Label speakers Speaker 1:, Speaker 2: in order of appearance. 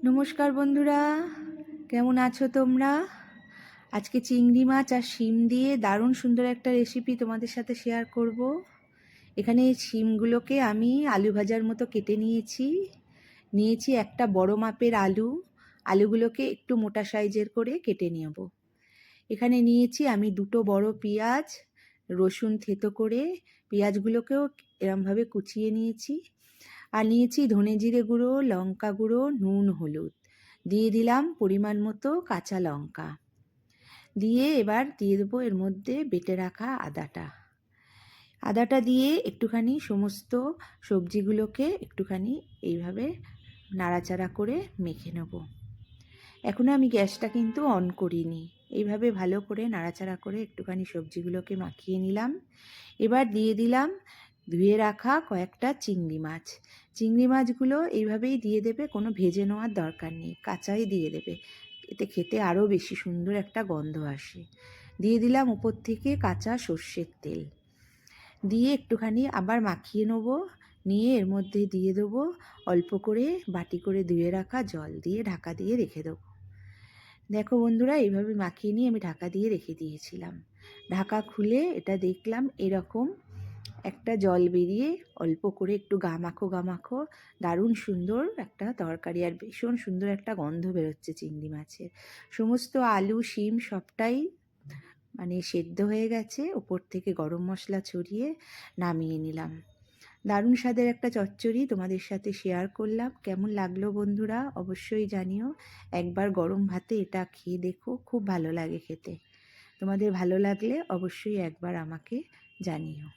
Speaker 1: নমস্কার বন্ধুরা, কেমন আছো তোমরা? আজকে চিংড়ি মাছ আর শিম দিয়ে দারুণ সুন্দর একটা রেসিপি তোমাদের সাথে শেয়ার করব। এখানে শিমগুলোকে আমি আলু ভাজার মতো কেটে নিয়েছি একটা বড় মাপের আলুগুলোকে একটু মোটা সাইজের করে কেটে নেব। এখানে নিয়েছি আমি দুটো বড় পেঁয়াজ, রসুন থেতো করে পেঁয়াজগুলোকেও এরমভাবে কুচিয়ে নিয়েছি। আর নিয়েছি ধনে জিরে গুঁড়ো, লঙ্কা গুঁড়ো, নুন, হলুদ। দিয়ে দিলাম পরিমাণ মতো কাঁচা লঙ্কা। দিয়ে এবার দিয়ে দেবো এর মধ্যে বেটে রাখা আদাটা দিয়ে একটুখানি সমস্ত সবজিগুলোকে একটুখানি এইভাবে নাড়াচাড়া করে মেখে নেব। এখনও আমি গ্যাসটা কিন্তু অন করিনি। এইভাবে ভালো করে নাড়াচাড়া করে একটুখানি সবজিগুলোকে মাখিয়ে নিলাম। এবার দিয়ে দিলাম ধুয়ে রাখা কয়েকটা চিংড়ি মাছগুলো এইভাবেই দিয়ে দেবে, কোনো ভেজে নেওয়ার দরকার নেই, কাঁচাই দিয়ে দেবে। এতে খেতে আরও বেশি সুন্দর একটা গন্ধ আসে। দিয়ে দিলাম উপর থেকে কাঁচা সর্ষের তেল, দিয়ে একটুখানি আবার মাখিয়ে নেবো। নিয়ে এর মধ্যে দিয়ে দেবো অল্প করে বাটি করে ধুয়ে রাখা জল, দিয়ে ঢাকা দিয়ে রেখে দেবো। দেখো বন্ধুরা, এইভাবে মাখিয়ে নিয়ে আমি ঢাকা দিয়ে রেখে দিয়েছিলাম। ঢাকা খুলে এটা দেখলাম এরকম একটা জল বেরিয়ে অল্প করে একটু গামাখো দারুণ সুন্দর একটা তরকারি, আর ভীষণ সুন্দর একটা গন্ধ বেরোচ্ছে চিংড়ি মাছের। সমস্ত আলু শিম সবটাই সেদ্ধ হয়ে গেছে। ওপর থেকে গরম মশলা ছড়িয়ে নামিয়ে নিলাম। দারুণ স্বাদের একটা চচ্চড়ি তোমাদের সাথে শেয়ার করলাম। কেমন লাগলো বন্ধুরা অবশ্যই জানিও। একবার গরম ভাতে এটা খেয়ে দেখো, খুব ভালো লাগে খেতে। তোমাদের ভালো লাগলে অবশ্যই একবার আমাকে জানিও।